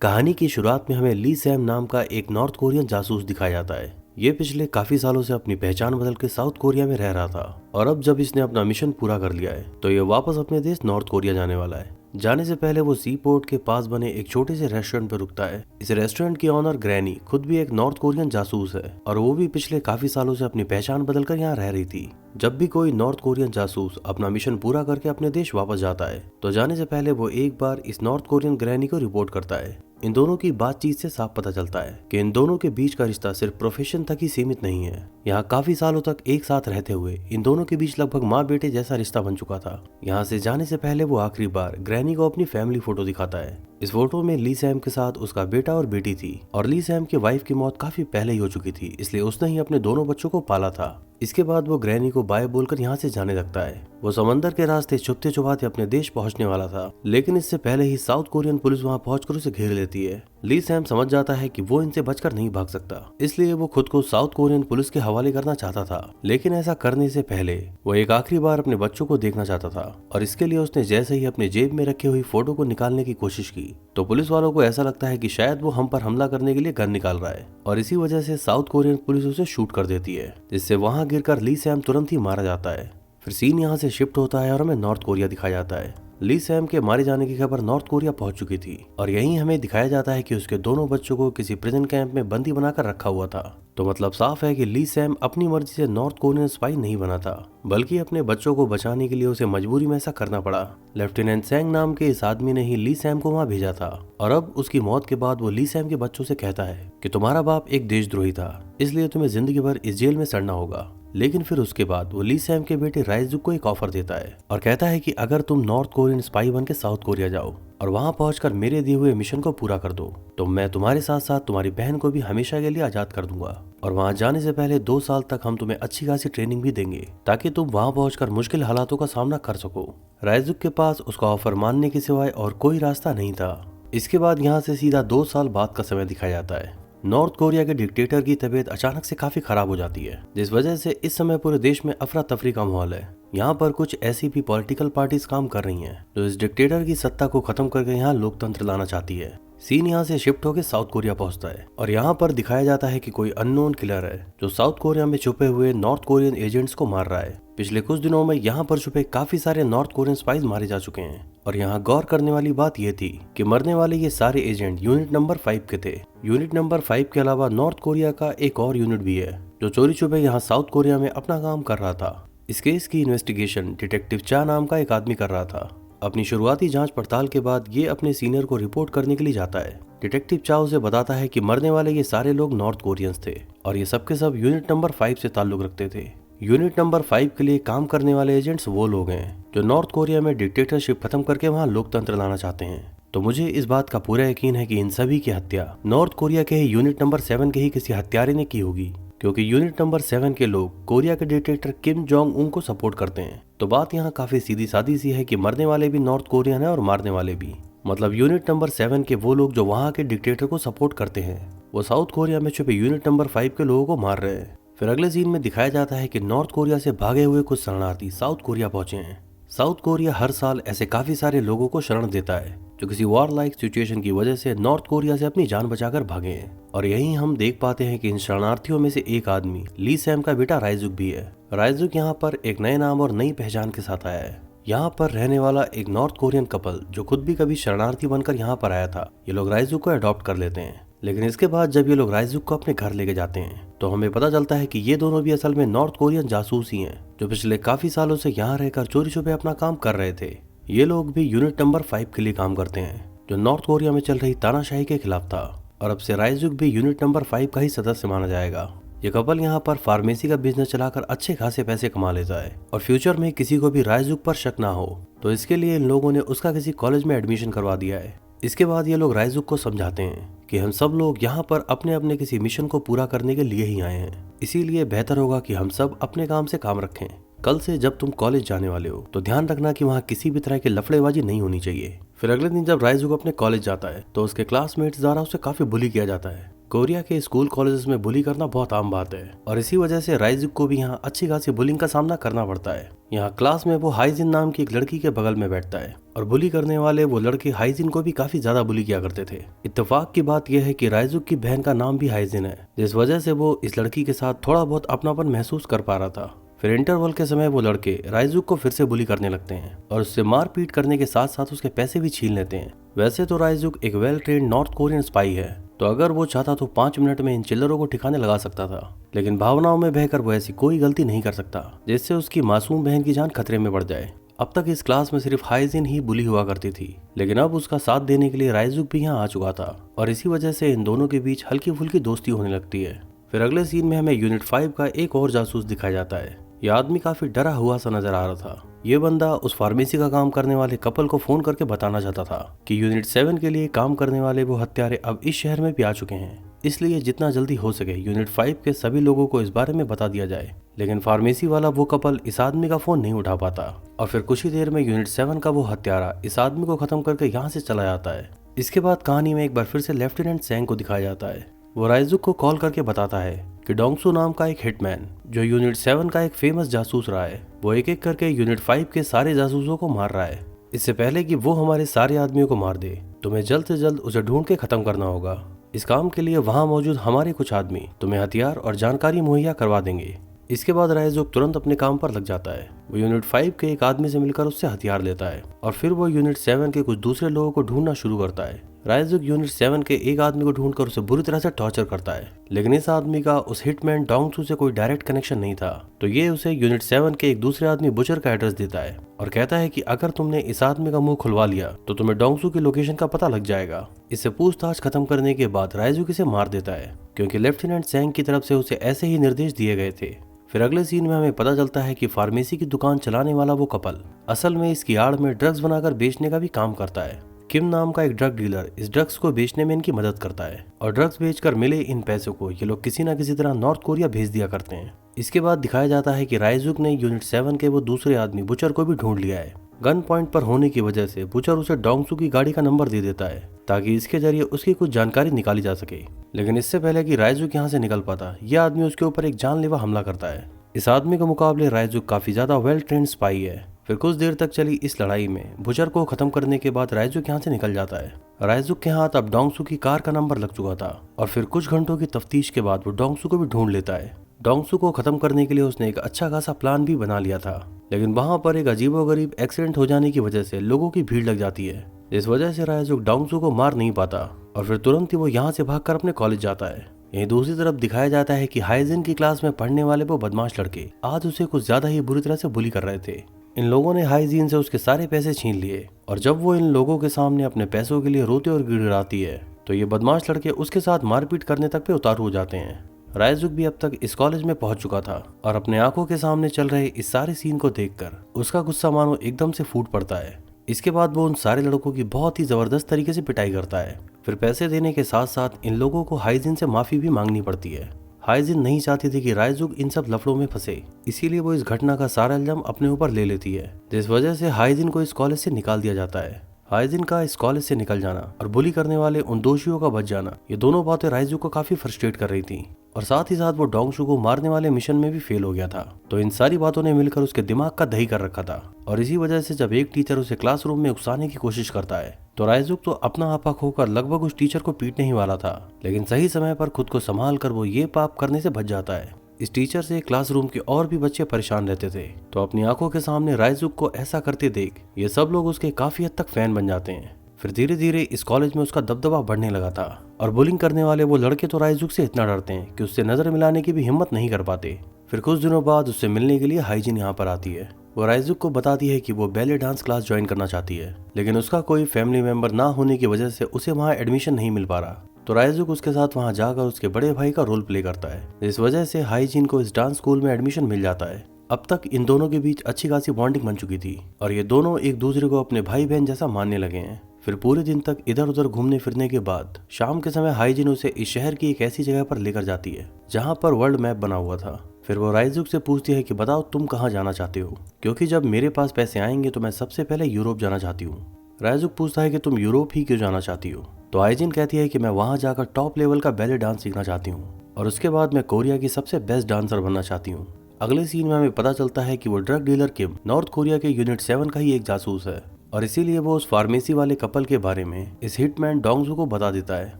कहानी की शुरुआत में हमें ली सैम नाम का एक नॉर्थ कोरियन जासूस दिखाया जाता है। ये पिछले काफी सालों से अपनी पहचान बदल के साउथ कोरिया में रह रहा था और अब जब इसने अपना मिशन पूरा कर लिया है तो ये वापस अपने देश नॉर्थ कोरिया जाने वाला है। जाने से पहले वो सी पोर्ट के पास बने एक छोटे से रेस्टोरेंट पर रुकता है। इस रेस्टोरेंट की ऑनर ग्रैनी खुद भी एक नॉर्थ कोरियन जासूस है और वो भी पिछले काफी सालों से अपनी पहचान बदलकर यहाँ रह रही थी। जब भी कोई नॉर्थ कोरियन जासूस अपना मिशन पूरा करके अपने देश वापस जाता है तो जाने से पहले वो एक बार इस नॉर्थ कोरियन ग्रैनी को रिपोर्ट करता है। इन दोनों की बातचीत से साफ पता चलता है कि इन दोनों के बीच का रिश्ता सिर्फ प्रोफेशन तक ही सीमित नहीं है। यहाँ काफी सालों तक एक साथ रहते हुए इन दोनों के बीच लगभग माँ बेटे जैसा रिश्ता बन चुका था। यहाँ से जाने से पहले वो आखिरी बार ग्रैनी को अपनी फैमिली फोटो दिखाता है। इस फोटो में ली सैम के साथ उसका बेटा और बेटी थी और ली सैम की वाइफ की मौत काफी पहले ही हो चुकी थी, इसलिए उसने ही अपने दोनों बच्चों को पाला था। इसके बाद वो ग्रैनी को बाय बोलकर यहाँ से जाने लगता है। वो समंदर के रास्ते छुपते छुपाते अपने देश पहुंचने वाला था, लेकिन इससे पहले ही साउथ कोरियन पुलिस वहां पहुंचकर उसे घेर लेती है। ली सैम समझ जाता है कि वो इनसे बचकर नहीं भाग सकता, इसलिए वो खुद को साउथ कोरियन पुलिस के हवाले करना चाहता था। लेकिन ऐसा करने से पहले वो एक आखिरी बार अपने बच्चों को देखना चाहता था और इसके लिए उसने जैसे ही अपने जेब में रखी हुई फोटो को निकालने की कोशिश की तो पुलिस वालों को ऐसा लगता है कि शायद वो हम पर हमला करने के लिए गन निकाल रहा है और इसी वजह से साउथ कोरियन पुलिस उसे शूट कर देती है, जिससे वहां गिरकर ली सैम तुरंत ही मारा जाता है। फिर सीन यहाँ से शिफ्ट होता है और हमें नॉर्थ कोरिया दिखाया जाता है। ली सैम के मारे जाने की खबर नॉर्थ कोरिया पहुंच चुकी थी और यहीं हमें दिखाया जाता है कि उसके दोनों बच्चों को किसी प्रिजन कैंप में बंदी बनाकर रखा हुआ था। तो मतलब साफ है कि ली सैम अपनी मर्जी से नॉर्थ कोरियन स्पाई नहीं बना था, बल्कि अपने बच्चों को बचाने के लिए उसे मजबूरी में ऐसा करना पड़ा। लेफ्टिनेंट सैंग नाम के इस आदमी ने ही ली सैम को वहां भेजा था और अब उसकी मौत के बाद वो ली सैम के बच्चों से कहता है कि तुम्हारा बाप एक देशद्रोही था, इसलिए तुम्हें जिंदगी भर इस जेल में सड़ना होगा। लेकिन फिर उसके बाद वो ली सैम के बेटे राइजुक को एक ऑफर देता है और कहता है कि अगर तुम नॉर्थ कोरियन स्पाई बन के साउथ कोरिया जाओ और वहां पहुंचकर मेरे दिए हुए मिशन को पूरा कर दो तो मैं तुम्हारे साथ साथ तुम्हारी बहन को भी हमेशा के लिए आजाद कर दूंगा और वहां जाने से पहले 2 साल तक हम तुम्हें अच्छी खासी ट्रेनिंग भी देंगे ताकि तुम वहां पहुंचकर मुश्किल हालातों का सामना कर सको। राइजुक के पास उसका ऑफर मानने के सिवाय और कोई रास्ता नहीं था। इसके बाद यहाँ से सीधा 2 साल बाद का समय दिखाया जाता है। नॉर्थ कोरिया के डिक्टेटर की तबीयत अचानक से काफी खराब हो जाती है, जिस वजह से इस समय पूरे देश में अफरा तफरी का माहौल है। यहाँ पर कुछ ऐसी भी पॉलिटिकल पार्टीज काम कर रही हैं जो इस डिक्टेटर की सत्ता को खत्म करके यहाँ लोकतंत्र लाना चाहती है। सीन यहाँ से शिफ्ट होकर साउथ कोरिया पहुंचता है और यहाँ पर दिखाया जाता है कि कोई अननोन किलर है जो साउथ कोरिया में छुपे हुए नॉर्थ कोरियन एजेंट्स को मार रहा है। पिछले कुछ दिनों में यहाँ पर छुपे काफी सारे नॉर्थ कोरियन स्पाइस मारे जा चुके हैं और यहाँ गौर करने वाली बात यह थी कि मरने वाले ये सारे एजेंट यूनिट नंबर 5 के थे। यूनिट नंबर 5 के अलावा नॉर्थ कोरिया का एक और यूनिट भी है जो चोरी छुपे यहाँ साउथ कोरिया में अपना काम कर रहा था। इस केस की इन्वेस्टिगेशन डिटेक्टिव चा नाम का एक आदमी कर रहा था। अपनी शुरुआती जांच पड़ताल के बाद ये अपने सीनियर को रिपोर्ट करने के लिए जाता है। डिटेक्टिव चा उसे बताता है कि मरने वाले ये सारे लोग नॉर्थ कोरियंस थे और ये सब के सब यूनिट नंबर 5 से ताल्लुक रखते थे। यूनिट नंबर 5 के लिए काम करने वाले एजेंट्स वो लोग हैं जो नॉर्थ कोरिया में डिक्टेटरशिप खत्म करके वहाँ लोकतंत्र लाना चाहते हैं। तो मुझे इस बात का पूरा यकीन है कि इन सभी की हत्या नॉर्थ कोरिया के ही यूनिट नंबर 7 के ही किसी हत्यारे ने की होगी, क्योंकि यूनिट नंबर 7 के लोग कोरिया के डिक्टेटर किम जोंग उन को सपोर्ट करते हैं। तो बात यहाँ काफी सीधी सादी सी है कि मरने वाले भी नॉर्थ कोरियन है और मारने वाले भी, मतलब यूनिट नंबर 7 के वो लोग जो वहाँ के डिक्टेटर को सपोर्ट करते हैं वो साउथ कोरिया में छुपे यूनिट नंबर 5 के लोगों को मार रहे हैं। फिर अगले सीन में दिखाया जाता है कि नॉर्थ कोरिया से भागे हुए कुछ शरणार्थी साउथ कोरिया पहुंचे हैं। साउथ कोरिया हर साल ऐसे काफी सारे लोगों को शरण देता है जो किसी वॉर लाइक सिचुएशन की वजह से नॉर्थ कोरिया से अपनी जान बचाकर भागे हैं और यहीं हम देख पाते हैं कि इन शरणार्थियों में से एक आदमी ली सैम का बेटा राइजुक भी है। राइजुक यहाँ पर एक नए नाम और नई पहचान के साथ आया है। यहाँ पर रहने वाला एक नॉर्थ कोरियन कपल जो खुद भी कभी शरणार्थी बनकर यहाँ पर आया था, ये लोग राइजुक को अडॉप्ट कर लेते हैं। लेकिन इसके बाद जब ये लोग राइजुक को अपने घर लेके जाते हैं तो हमें पता चलता है कि ये दोनों भी असल में नॉर्थ कोरियन जासूस ही हैं जो पिछले काफी सालों से यहाँ रहकर चोरी छुपे अपना काम कर रहे थे। ये लोग भी यूनिट नंबर 5 के लिए काम करते हैं जो नॉर्थ कोरिया में चल रही तानाशाही के खिलाफ था और अब से राइजुक भी यूनिट नंबर 5 का ही सदस्य माना जाएगा। ये कपल यहाँ पर फार्मेसी का बिजनेस चलाकर अच्छे खासे पैसे कमा लेता है और फ्यूचर में किसी को भी राइजुक पर शक ना हो तो इसके लिए इन लोगों ने उसका किसी कॉलेज में एडमिशन करवा दिया है। इसके बाद ये लोग राइजुक को समझाते हैं कि हम सब लोग यहाँ पर अपने अपने किसी मिशन को पूरा करने के लिए ही आए हैं, इसीलिए बेहतर होगा कि हम सब अपने काम से काम रखें। कल से जब तुम कॉलेज जाने वाले हो तो ध्यान रखना कि वहाँ किसी भी तरह की लफड़ेबाजी नहीं होनी चाहिए। फिर अगले दिन जब राइजुक अपने कॉलेज जाता है तो उसके क्लासमेट्स द्वारा उसे काफी बुली किया जाता है कोरिया के स्कूल कॉलेजेस में बुली करना बहुत आम बात है और इसी वजह से राइजुक को भी यहाँ अच्छी खासी बुलिंग का सामना करना पड़ता है। यहाँ क्लास में वो हाइजिन नाम की एक लड़की के बगल में बैठता है और बुली करने वाले वो लड़के हाइजिन को भी काफी ज्यादा बुली किया करते थे। इत्तेफाक की बात यह है कि राइजुक की बहन का नाम भी हाइजिन है, जिस वजह से वो इस लड़की के साथ थोड़ा बहुत अपनापन महसूस कर पा रहा था। फिर इंटरवल के समय वो लड़के राइजुक को फिर से बुली करने लगते हैं और उससे मारपीट करने के साथ साथ उसके पैसे भी छीन लेते हैं। वैसे तो राइजुक एक well trained North Korean spy है, तो अगर वो चाहता तो 5 मिनट में इन चिल्लरों को ठिकाने लगा सकता था, लेकिन भावनाओं में बहकर वो ऐसी कोई गलती नहीं कर सकता जिससे उसकी मासूम बहन की जान खतरे में पड़ जाए। अब तक इस क्लास में सिर्फ हाइजिन ही बुली हुआ करती थी, लेकिन अब उसका साथ देने के लिए राइजुक भी यहाँ आ चुका था और इसी वजह से इन दोनों के बीच हल्की फुल्की दोस्ती होने लगती है। फिर अगले सीन में हमें यूनिट 5 का एक और जासूस दिखाया जाता है। यह आदमी काफी डरा हुआ सा नजर आ रहा था। ये बंदा उस फार्मेसी का काम करने वाले कपल को फोन करके बताना चाहता था कि यूनिट 7 के लिए काम करने वाले वो हत्यारे अब इस शहर में भी आ चुके हैं, इसलिए जितना जल्दी हो सके यूनिट 5 के सभी लोगों को इस बारे में बता दिया जाए। लेकिन फार्मेसी वाला वो कपल इस आदमी का फोन नहीं उठा पाता और फिर कुछ ही देर में यूनिट 7 का वो हत्यारा इस आदमी को खत्म करके यहाँ से चला जाता है। इसके बाद कहानी में एक बार फिर से लेफ्टिनेंट सेंग को दिखाया जाता है। वो राइजुक को कॉल करके बताता है कि डोंगसू नाम का एक हिटमैन जो यूनिट 7 का एक फेमस जासूस रहा है, वो एक एक करके यूनिट 5 के सारे जासूसों को मार रहा है। इससे पहले कि वो हमारे सारे आदमियों को मार दे, तुम्हें जल्द से जल्द उसे ढूंढ के खत्म करना होगा। इस काम के लिए वहाँ मौजूद हमारे कुछ आदमी तुम्हें हथियार और जानकारी मुहैया करवा देंगे। इसके बाद राइजुक तुरंत अपने काम पर लग जाता है। वो यूनिट 5 के एक आदमी से मिलकर उससे हथियार लेता है और फिर वो यूनिट 7 के कुछ दूसरे लोगों को ढूंढना शुरू करता है। राइजुक यूनिट 7 के एक आदमी को ढूंढकर उसे बुरी तरह से टॉर्चर करता है, लेकिन इस आदमी का उस हिटमैन डोंगसू से कोई डायरेक्ट कनेक्शन नहीं था, तो ये उसे यूनिट 7 के एक दूसरे आदमी बुचर का एड्रेस देता है और कहता है कि अगर तुमने इस आदमी का मुंह खुलवा लिया तो तुम्हें डोंगसू की लोकेशन का पता लग जाएगा। इससे पूछताछ खत्म करने के बाद राइजुक इसे मार देता है, क्योंकि लेफ्टिनेंट सेंग की तरफ से उसे ऐसे ही निर्देश दिए गए थे। फिर अगले सीन में हमें पता चलता है कि फार्मेसी की दुकान चलाने वाला वो कपल असल में इसकी आड़ में ड्रग्स बनाकर बेचने का भी काम करता है। किम नाम का एक ड्रग डीलर इस ड्रग्स को बेचने में इनकी मदद करता है और ड्रग्स बेचकर मिले इन पैसों को ये लोग किसी न किसी तरह नॉर्थ कोरिया भेज दिया करते हैं। इसके बाद दिखाया जाता है कि राइजुक ने यूनिट 7 के वो दूसरे आदमी बुचर को भी ढूंढ लिया है। गन पॉइंट पर होने की वजह से बुचर उसे डोंगसू की गाड़ी का नंबर दे देता है ताकि इसके जरिए उसकी कुछ जानकारी निकाली जा सके। लेकिन इससे पहले कि राइजुक यहाँ से निकल पाता, यह आदमी उसके ऊपर एक जानलेवा हमला करता है। इस आदमी के मुकाबले राइजुक काफी ज्यादा वेल ट्रेन्ड स्पाई है। फिर कुछ देर तक चली इस लड़ाई में बुचर को खत्म करने के बाद राइजुक यहाँ से निकल जाता है। राइजुक के हाथ अब डोंगसू की कार का नंबर लग चुका था और फिर कुछ घंटों की तफ्तीश के बाद वो डोंगसू को भी ढूंढ लेता है। डोंगसू को खत्म करने के लिए उसने एक अच्छा खासा प्लान भी बना लिया था, लेकिन वहाँ पर एक अजीबोगरीब एक्सीडेंट हो जाने की वजह से लोगों की भीड़ लग जाती है, जिस वजह से राइजुक डोंगसू को मार नहीं पाता और फिर तुरंत ही वो यहाँ से भागकर अपने कॉलेज जाता है। यहीं दूसरी तरफ दिखाया जाता है कि हाइजिन की क्लास में पढ़ने वाले वो बदमाश लड़के आज उसे कुछ ज्यादा ही बुरी तरह से बुली कर रहे थे। इन लोगों ने हाइजीन से उसके सारे पैसे छीन लिए और जब वो इन लोगों के सामने अपने पैसों के लिए रोते और गिड़गिड़ाती है तो ये बदमाश लड़के उसके साथ मारपीट करने तक पे उतारू हो जाते हैं। राइजुक भी अब तक इस कॉलेज में पहुंच चुका था और अपने आंखों के सामने चल रहे इस सारे सीन को देखकर उसका गुस्सा मानो एकदम से फूट पड़ता है। इसके बाद वो उन सारे लड़कों की बहुत ही जबरदस्त तरीके से पिटाई करता है। फिर पैसे देने के साथ साथ इन लोगों को हाइजीन से माफी भी मांगनी पड़ती है। हाइजिन नहीं चाहती थी कि राइजुक इन सब लफड़ों में फंसे, इसीलिए वो इस घटना का सारा इल्जाम अपने ऊपर ले लेती है, जिस वजह से हाइजिन को इस कॉलेज से निकाल दिया जाता है। हाइजिन का इस कॉलेज से निकल जाना और बुली करने वाले उन दोषियों का बच जाना, ये दोनों बातें राइजुक को काफी फ्रस्ट्रेट कर रही थी और साथ ही साथ वो डोंगसू को मारने वाले मिशन में भी फेल हो गया था। तो इन सारी बातों ने मिलकर उसके दिमाग का दही कर रखा था और इसी वजह से जब एक टीचर उसे क्लासरूम में उकसाने की कोशिश करता है तो राइजुक तो अपना आपा खोकर लगभग उस टीचर को पीटने ही वाला था, लेकिन सही समय पर खुद को संभाल कर वो ये पाप करने से बच जाता है। इस टीचर से क्लासरूम के और भी बच्चे परेशान रहते थे, तो अपनी आंखों के सामने राइजुक को ऐसा करते देख ये सब लोग उसके काफी हद तक फैन बन जाते हैं। फिर धीरे धीरे इस कॉलेज में उसका दबदबा बढ़ने लगा था और बुलिंग करने वाले वो लड़के तो राइजुक से इतना डरते हैं कि उससे नजर मिलाने की भी हिम्मत नहीं कर पाते। फिर कुछ दिनों बाद उससे मिलने के लिए हाइजिन यहाँ पर आती है। वो राइजुक को बताती है कि वो बैले डांस क्लास ज्वाइन करना चाहती है, लेकिन उसका कोई फैमिली मेंबर ना होने की वजह से उसे वहाँ एडमिशन नहीं मिल पा रहा। तो राइजुक उसके साथ वहाँ जाकर उसके बड़े भाई का रोल प्ले करता है, जिस वजह से हाइजिन को इस डांस स्कूल में एडमिशन मिल जाता है। अब तक इन दोनों के बीच अच्छी खासी बॉन्डिंग बन चुकी थी और ये दोनों एक दूसरे को अपने भाई बहन जैसा मानने लगे हैं। फिर पूरे दिन तक इधर उधर घूमने फिरने के बाद शाम के समय हाइजिन उसे इस शहर की एक ऐसी जगह पर लेकर जाती है जहाँ पर वर्ल्ड मैप बना हुआ था। फिर वो राइजुक से पूछती है कि बताओ तुम कहाँ जाना चाहते हो, क्योंकि जब मेरे पास पैसे आएंगे तो मैं सबसे पहले यूरोप जाना चाहती हूँ। रायजुक पूछता है कि तुम यूरोप ही क्यों जाना चाहती हो। तो हाइजिन कहती है कि मैं वहां जाकर टॉप लेवल का बैले डांस सीखना चाहती हूँ और उसके बाद मैं कोरिया की सबसे बेस्ट डांसर बनना चाहती हूँ। अगले सीन में हमें पता चलता है कि वो ड्रग डीलर किम नॉर्थ कोरिया के यूनिट 7 का ही एक जासूस है और इसीलिए वो उस फार्मेसी वाले कपल के बारे में इस हिटमैन डोंगजू को बता देता है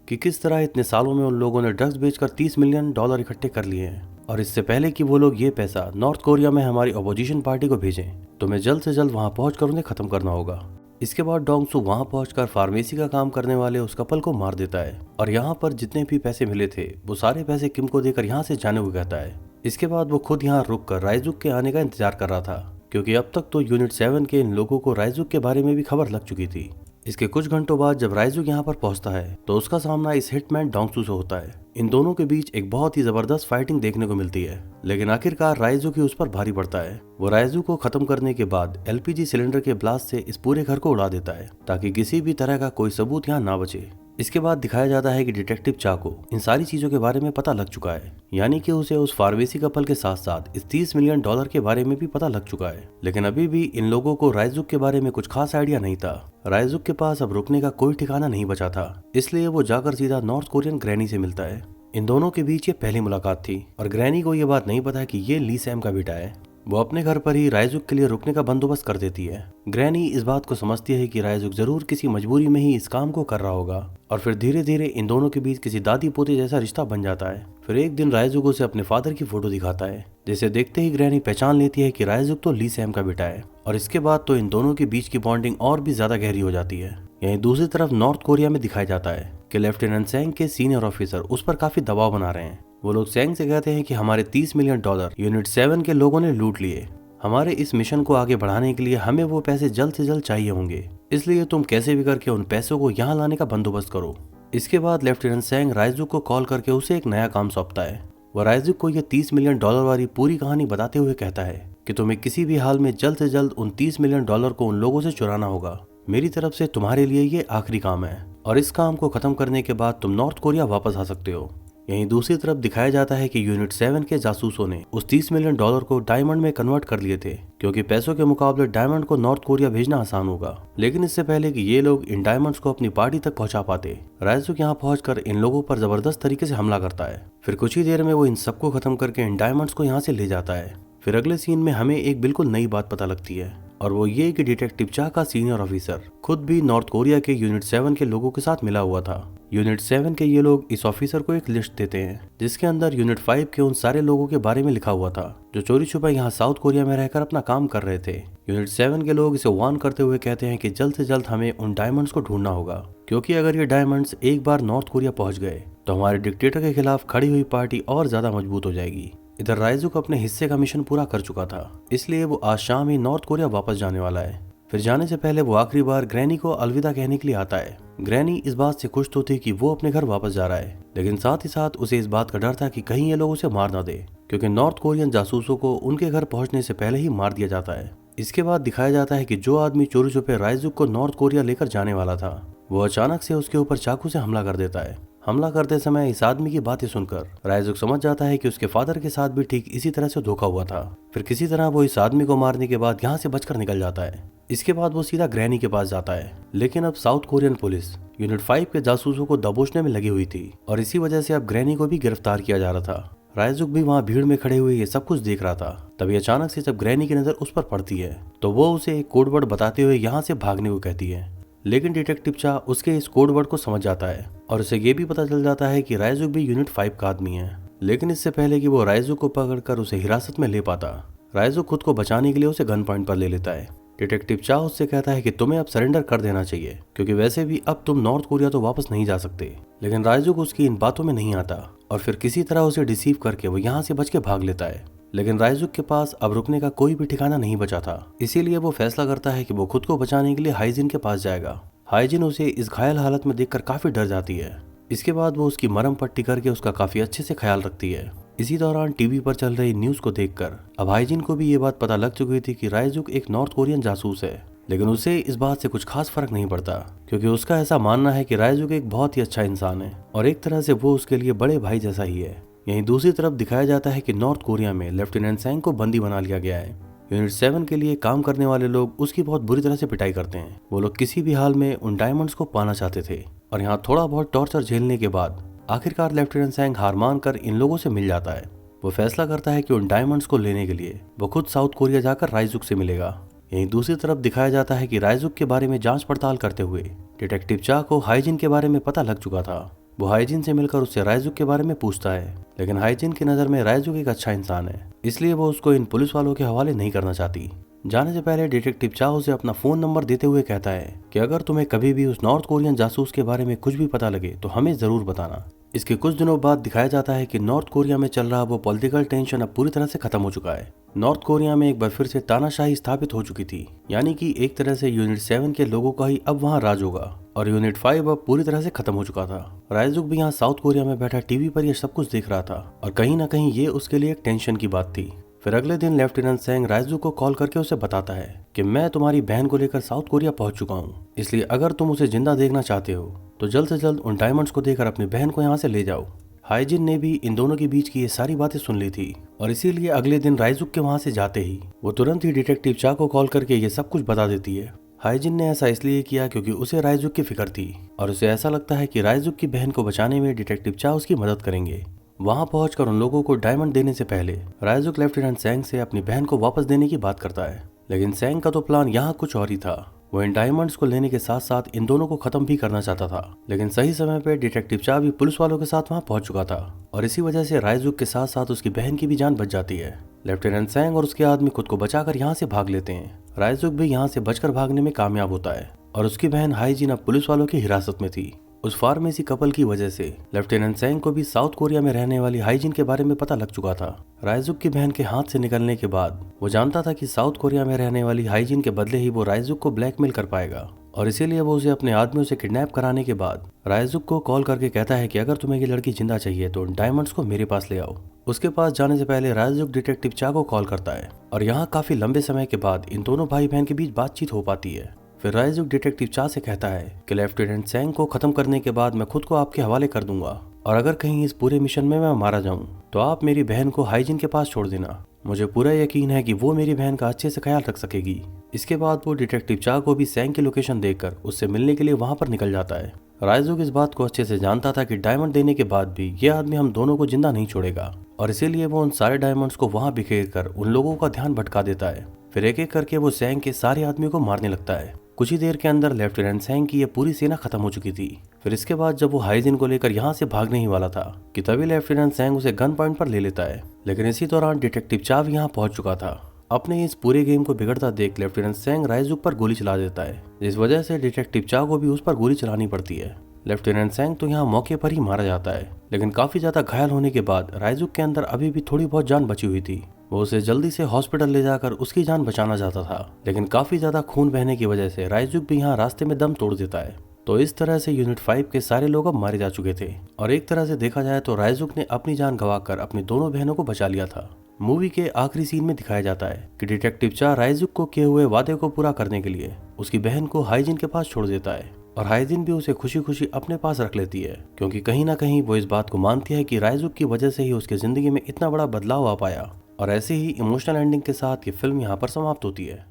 कि किस तरह इतने सालों में उन लोगों ने ड्रग्स बेचकर $30 मिलियन इकट्ठे कर लिए हैं और इससे पहले कि वो लोग ये पैसा नॉर्थ कोरिया में हमारी अपोजिशन पार्टी को भेजें तो मैं जल्द से जल्द वहां पहुंचकर उन्हें खत्म करना होगा। इसके बाद डोंगसू वहां पहुंचकर फार्मेसी का काम करने वाले उस कपल को मार देता है और यहाँ पर जितने भी पैसे मिले थे वो सारे पैसे किम को देकर यहाँ से जाने को कहता है। इसके बाद वो खुद यहाँ रुक कर रायजुक के आने का इंतजार कर रहा था क्योंकि अब तक तो यूनिट 7 के इन लोगों को रायजुक के बारे में भी खबर लग चुकी थी। इसके कुछ घंटों बाद जब रायजुक यहाँ पर पहुंचता है तो उसका सामना इस हिटमैन डोंगसू से होता है। इन दोनों के बीच एक बहुत ही जबरदस्त फाइटिंग देखने को मिलती है लेकिन आखिरकार रायजुक ही उस पर भारी पड़ता है। वो रायजुक को खत्म करने के बाद एलपीजी सिलेंडर के ब्लास्ट से इस पूरे घर को उड़ा देता है ताकि किसी भी तरह का कोई सबूत यहाँ ना बचे। इसके बाद दिखाया जाता है कि डिटेक्टिव चा को इन सारी चीजों के बारे में पता लग चुका है, यानी कि उसे उस फार्मेसी कपल के साथ साथ इस $30 मिलियन के बारे में भी पता लग चुका है। लेकिन अभी भी इन लोगों को रायजुक के बारे में कुछ खास आइडिया नहीं था। रायजुक के पास अब रुकने का कोई ठिकाना नहीं बचा था, इसलिए वो जाकर सीधा नॉर्थ कोरियन ग्रैनी से मिलता है। इन दोनों के बीच ये पहली मुलाकात थी और ग्रैनी को ये बात नहीं पता कि ये ली सैम का बेटा है। वो अपने घर पर ही रायजुक के लिए रुकने का बंदोबस्त कर देती है। ग्रैनी इस बात को समझती है कि रायजुक जरूर किसी मजबूरी में ही इस काम को कर रहा होगा और फिर धीरे धीरे इन दोनों के बीच किसी दादी पोते जैसा रिश्ता बन जाता है। फिर एक दिन रायजुक उसे अपने फादर की फोटो दिखाता है, जिसे देखते ही ग्रैनी पहचान लेती है कि रायजुक तो ली सैम का बेटा है और इसके बाद तो इन दोनों के बीच की बॉन्डिंग और भी ज्यादा गहरी हो जाती है। यहीं दूसरी तरफ नॉर्थ कोरिया में दिखाया जाता है कि लेफ्टिनेंट सेंग के सीनियर ऑफिसर उस पर काफी दबाव बना रहे हैं। वो लोग सेंग से कहते हैं कि हमारे $30 मिलियन यूनिट 7 के लोगों ने लूट लिए। हमारे इस मिशन को आगे बढ़ाने के लिए हमें वो पैसे जल्द से जल्द चाहिए होंगे, इसलिए तुम कैसे भी करके उन पैसों को यहाँ लाने का बंदोबस्त करो। इसके बाद लेफ्टिनेंट सेंग रायजुक को कॉल करके उसे एक नया काम सौंपता है। वह रायजुक को ये $30 मिलियन वाली पूरी कहानी बताते हुए कहता है कि तुम्हें किसी भी हाल में जल्द से जल्द उन $30 मिलियन को उन लोगों से चुराना होगा। मेरी तरफ से तुम्हारे लिए ये आखिरी काम है और इस काम को खत्म करने के बाद तुम नॉर्थ कोरिया वापस आ सकते हो। यहीं दूसरी तरफ दिखाया जाता है कि यूनिट 7 के जासूसों ने उस $30 मिलियन को डायमंड में कन्वर्ट कर लिए थे, क्योंकि पैसों के मुकाबले डायमंड को नॉर्थ कोरिया भेजना आसान होगा। लेकिन इससे पहले कि ये लोग इन डायमंड्स को अपनी पार्टी तक पहुंचा पाते, रायजुक यहाँ पहुंचकर इन लोगों पर जबरदस्त तरीके से हमला करता है। फिर कुछ ही देर में वो इन सबको खत्म करके इन डायमंड्स को यहाँ से ले जाता है। फिर अगले सीन में हमें एक बिल्कुल नई बात पता लगती है और वो ये कि डिटेक्टिव चा का सीनियर ऑफिसर खुद भी नॉर्थ कोरिया के यूनिट 7 के लोगों के साथ मिला हुआ था। यूनिट 7 के ये लोग इस ऑफिसर को एक लिस्ट देते हैं जिसके अंदर यूनिट 5 के उन सारे लोगों के बारे में लिखा हुआ था जो चोरी छुपा यहाँ साउथ कोरिया में रहकर अपना काम कर रहे थे। यूनिट 7 के लोग इसे वार्न करते हुए कहते हैं कि जल्द से जल्द हमें उन डायमंड्स को ढूंढना होगा, क्योंकि अगर ये डायमंड्स एक बार नॉर्थ कोरिया पहुंच गए तो हमारे डिक्टेटर के खिलाफ खड़ी हुई पार्टी और ज्यादा मजबूत हो जाएगी। इधर रायजुक अपने हिस्से का मिशन पूरा कर चुका था, इसलिए वो आज शाम ही नॉर्थ कोरिया वापस जाने वाला है। फिर जाने से पहले वो आखिरी बार ग्रैनी को अलविदा कहने के लिए आता है। ग्रैनी इस बात से खुश तो थी कि वो अपने घर वापस जा रहा है, लेकिन साथ ही साथ उसे इस बात का डर था कि कहीं ये लोग उसे मार ना दे, क्योंकि नॉर्थ कोरियन जासूसों को उनके घर पहुंचने से पहले ही मार दिया जाता है। इसके बाद दिखाया जाता है कि जो आदमी चोरी छुपे रायजुक को नॉर्थ कोरिया लेकर जाने वाला था, वो अचानक से उसके ऊपर चाकू से हमला कर देता है। हमला करते समय इस आदमी की बातें सुनकर रायजुक समझ जाता है कि उसके फादर के साथ भी ठीक इसी तरह से धोखा हुआ था। फिर किसी तरह वो इस आदमी को मारने के बाद यहाँ से बचकर निकल जाता है। इसके बाद वो सीधा ग्रैनी के पास जाता है, लेकिन अब साउथ कोरियन पुलिस यूनिट 5 के जासूसों को दबोचने में लगी हुई थी और इसी वजह से अब ग्रैनी को भी गिरफ्तार किया जा रहा था। रायजुक भी वहाँ भीड़ में खड़े हुए ये सब कुछ देख रहा था। तभी अचानक से जब ग्रैनी की नजर उस पर पड़ती है तो वो उसे एक कोड वर्ड बताते हुए यहाँ से भागने को कहती है, लेकिन डिटेक्टिव चा उसके इस कोड वर्ड को समझ जाता है और उसे ये भी पता चल जाता है कि रायजुक भी यूनिट 5 का आदमी है। लेकिन इससे पहले कि वो रायजुक को पकड़कर उसे हिरासत में ले पाता, रायजुक खुद को बचाने के लिए उसे गन पॉइंट पर ले लेता है। डिटेक्टिव चा उससे कहता है कि तुम्हें अब सरेंडर कर देना चाहिए, क्योंकि वैसे भी अब तुम नॉर्थ कोरिया तो वापस नहीं जा सकते। लेकिन रायजुक उसकी इन बातों में नहीं आता और फिर किसी तरह उसे डिसीव करके वो यहाँ से बच के भाग लेता है। लेकिन रायजुक के पास अब रुकने का कोई भी ठिकाना नहीं बचा था, इसीलिए वो फैसला करता है कि वो खुद को बचाने के लिए हाइजिन के पास जाएगा। हाइजिन उसे इस घायल हालत में देखकर काफी डर जाती है। इसके बाद वो उसकी मरहम पट्टी करके उसका काफी अच्छे से ख्याल रखती है। इसी दौरान टीवी पर चल रही न्यूज को देखकर अब हाइजिन को भी ये बात पता लग चुकी थी कि रायजुक एक नॉर्थ कोरियन जासूस है, लेकिन उसे इस बात से कुछ खास फर्क नहीं पड़ता, क्योंकि उसका ऐसा मानना है कि रायजुक एक बहुत ही अच्छा इंसान है और एक तरह से वो उसके लिए बड़े भाई जैसा ही है। यहीं दूसरी तरफ दिखाया जाता है कि नॉर्थ कोरिया में लेफ्टिनेंट सेंग को बंदी बना लिया गया है। यूनिट 7 के लिए काम करने वाले लोग उसकी बहुत बुरी तरह से पिटाई करते हैं। वो लोग किसी भी हाल में उन डायमंड्स को पाना चाहते थे और यहाँ थोड़ा बहुत टॉर्चर झेलने के बाद आखिरकार लेफ्टिनेंट सैंग हार मानकर इन लोगों से मिल जाता है। वो फैसला करता है कि उन डायमंड्स को लेने के लिए वो खुद साउथ कोरिया जाकर राइजुक से मिलेगा। यहीं दूसरी तरफ दिखाया जाता है कि राइजुक के बारे में जांच पड़ताल करते हुए डिटेक्टिव चा को हाइजिन के बारे में पता लग चुका था। वो हाइजिन से मिलकर उससे राइजुक के बारे में पूछता है, लेकिन हाइजिन की नज़र में राइजुक एक अच्छा इंसान है, इसलिए वो उसको इन पुलिस वालों के हवाले नहीं करना चाहती। जाने से पहले डिटेक्टिव चा उसे अपना फोन नंबर देते हुए कहता है कि अगर तुम्हें कभी भी उस नॉर्थ कोरियन जासूस के बारे में कुछ भी पता लगे तो हमें जरूर बताना। इसके कुछ दिनों बाद दिखाया जाता है कि नॉर्थ कोरिया में चल रहा वो पॉलिटिकल टेंशन अब पूरी तरह से खत्म हो चुका है। नॉर्थ कोरिया में एक बार फिर से तानाशाही स्थापित हो चुकी थी, यानी कि एक तरह से यूनिट 7 के लोगों का ही अब वहाँ राज होगा और यूनिट 5 अब पूरी तरह से खत्म हो चुका था। राइजुक भी यहाँ साउथ कोरिया में बैठा टीवी पर यह सब कुछ देख रहा था और कहीं ना कहीं ये उसके लिए एक टेंशन की बात थी। फिर अगले दिन लेफ्टिनेंट सैंग राइजुक को कॉल करके उसे बताता है कि मैं तुम्हारी बहन को लेकर साउथ कोरिया पहुंच चुका हूँ, इसलिए अगर तुम उसे जिंदा देखना चाहते हो तो जल्द से जल्द उन डायमंड्स को देकर अपनी बहन को यहाँ से ले जाओ। हाइजिन ने भी इन दोनों के बीच की ये सारी बातें सुन ली थी और इसीलिए अगले दिन राइजुक के वहां से जाते ही वो तुरंत ही डिटेक्टिव चा को कॉल करके ये सब कुछ बता देती है। हाइजिन ने ऐसा इसलिए किया क्योंकि उसे राइजुक की फिक्र थी और उसे ऐसा लगता है कि राइजुक की बहन को बचाने में डिटेक्टिव चा उसकी मदद करेंगे। वहां पहुंचकर उन लोगों को डायमंड देने से पहले राइजुक लेफ्टिनेंट सैंग से अपनी बहन को वापस देने की बात करता है, लेकिन सैंग का तो प्लान यहाँ कुछ और ही था। वो इन डायमंड्स को लेने के साथ साथ इन दोनों को खत्म भी करना चाहता था, लेकिन सही समय पे डिटेक्टिव चा भी पुलिस वालों के साथ वहां पहुंच चुका था और इसी वजह से राइजुक के साथ साथ उसकी बहन की भी जान बच जाती है। लेफ्टिनेंट सैंग और उसके आदमी खुद को बचाकर यहाँ से भाग लेते हैं। राइजुक भी यहाँ से बचकर भागने में कामयाब होता है और उसकी बहन हाइजिन अब पुलिस वालों की हिरासत में थी। उस फार्मेसी कपल की वजह से लेफ्टिनेंट सैंग को भी साउथ कोरिया में रहने वाली हाइजिन के बारे में पता लग चुका था। राइजुक की बहन के हाथ से निकलने के बाद वो जानता था कि साउथ कोरिया में रहने वाली हाइजिन के बदले ही वो राइजुक को ब्लैकमेल कर पाएगा और इसीलिए वो उसे अपने आदमियों से किडनैप कराने के बाद राइजुक को कॉल करके कहता है कि अगर तुम्हें ये लड़की जिंदा चाहिए तो डायमंड्स को मेरे पास ले आओ। उसके पास जाने से पहले राइजुक डिटेक्टिव चा को कॉल करता है और यहाँ काफी लंबे समय के बाद इन दोनों भाई बहन के बीच बातचीत हो पाती है। फिर राइजुक डिटेक्टिव चा से कहता है कि लेफ्टिनेंट सैंग को खत्म करने के बाद मैं खुद को आपके हवाले कर दूंगा और अगर कहीं इस पूरे मिशन में मैं मारा जाऊं तो आप मेरी बहन को हाइजिन के पास छोड़ देना। मुझे पूरा यकीन है कि वो मेरी बहन का अच्छे से ख्याल रख सकेगी। इसके बाद वो डिटेक्टिव चा को भी सैंग की लोकेशन देखकर उससे मिलने के लिए वहां पर निकल जाता है। राइजुक इस बात को अच्छे से जानता था कि डायमंड देने के बाद भी ये आदमी हम दोनों को जिंदा नहीं छोड़ेगा और इसीलिए वो उन सारे डायमंड्स को वहां बिखेर कर उन लोगों का ध्यान भटका देता है। फिर एक एक करके वो सैंग के सारे आदमियों को मारने लगता है। कुछ ही देर के अंदर लेफ्टिनेंट सैंग की ये पूरी सेना खत्म हो चुकी थी। फिर इसके बाद जब वो हाइजिन को लेकर यहाँ से भागने ही वाला था कि तभी लेफ्टिनेंट सैंग उसे गन पॉइंट पर ले लेता है, लेकिन इसी दौरान डिटेक्टिव चा भी यहाँ पहुंच चुका था। अपने इस पूरे गेम को बिगड़ता देख लेफ्टिनेंट सैंग राइजुक पर गोली चला देता है, जिस वजह से डिटेक्टिव चा को भी उस पर गोली चलानी पड़ती है। लेफ्टिनेंट सैंग तो यहाँ मौके पर ही मारा जाता है, लेकिन काफी ज्यादा घायल होने के बाद राइजुक के अंदर अभी भी थोड़ी बहुत जान बची हुई थी। वो उसे जल्दी से हॉस्पिटल ले जाकर उसकी जान बचाना चाहता था, लेकिन काफी ज्यादा खून बहने की वजह से राइजुक भी यहाँ रास्ते में दम तोड़ देता है। तो इस तरह से यूनिट 5 के सारे लोग अब मारे जा चुके थे और एक तरह से देखा जाए तो राइजुक ने अपनी जान गंवाकर अपनी दोनों बहनों को बचा लिया था। मूवी के आखिरी सीन में दिखाया जाता है कि डिटेक्टिव चा राइजुक को किए हुए वादे को पूरा करने के लिए उसकी बहन को हाइजिन के पास छोड़ देता है और हाइजिन भी उसे खुशी खुशी अपने पास रख लेती है, क्योंकि कहीं ना कहीं वो इस बात को मानती है कि राइजुक की वजह से ही उसकी जिंदगी में इतना बड़ा बदलाव आ पाया। और ऐसे ही इमोशनल एंडिंग के साथ ये फिल्म यहाँ पर समाप्त होती है।